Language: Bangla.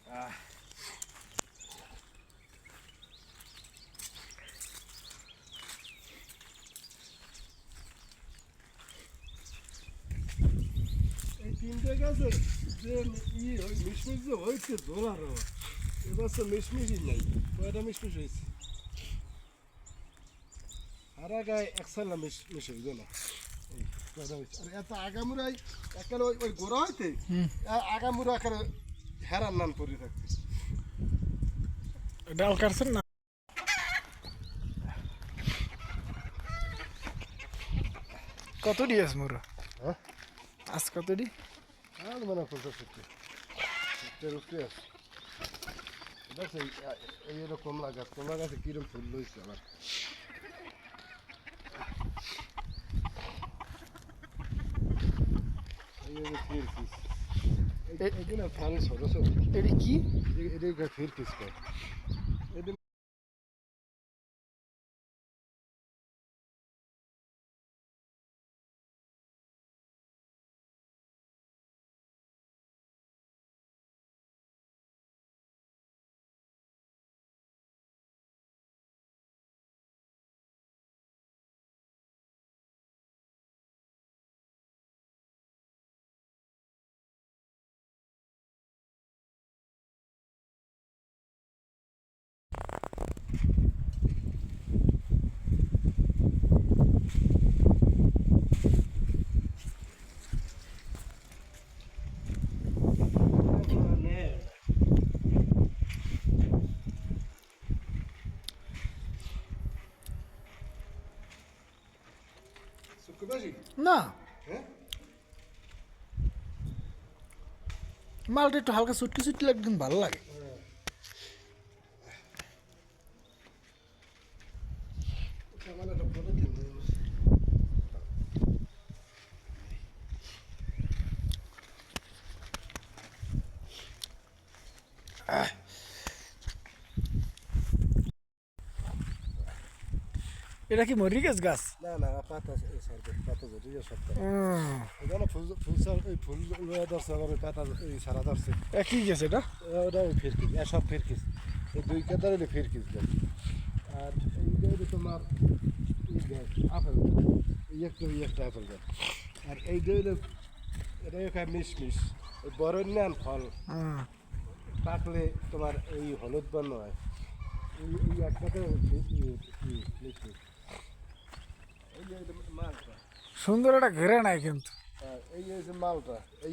এই তিনটে গাছে যে মিশমিশ যে হয়েছে দোলার এবার তো মিশমিশই নাই, কয়টা মিশমিশ হয়েছে আর গায়ে একসালা মিশ হইবে না। এই কয়টা হয়েছে আর এত আগামুরাই একেবারে ওই গোড়া হইতে আগামুরা একেবারে হেরার নাম পরে থাকতে ডাল কাটছেন না? কত দিয়েছ মোর? হ্যাঁ আজ কত দি? আর মানে 50-60 উপরে আছে। দেখছি এই হলো কমলা গাছে কিরম ফুল লইছে আবার। এই হলো ফিরকিস, এগুলো ফল ছোট ছোট। এটা কি? এটা ফিরকিস কয়। এটা শুক্রবাসী না, হ্যাঁ মালটা একটু হালকা চুটকি চুটকি লাগবে, কিন্তু ভালো লাগে। আমার একটা বড় দিন এটা কি মরিগাছ গাছ? না না পাতা সারবে, পাতা যদি সপ্তাহ এখানে ফুল ওই ফুল লয়ে ধরছে আবার ওই পাতা এই সারা ধরছে। কি গেছে এটা? ওটা ওই ফিরকিস, সব ফিরকিস, এই দুই কেদার হলে ফিরকিস গাছ। আর এইটা তোমার এই গাছ আপেল গাছ, এই একটা আপেল গাছ। আর এই যে এটা খায় মিশমিশ, ওই বড় নেন ফল পাকলে তোমার এই হলুদ বর্ণ হয়। এই একটাতে মিশমিশ। এই যে মালটা সুন্দর একটা ঘেরে নাই কিন্তু। এই যে মালটা এই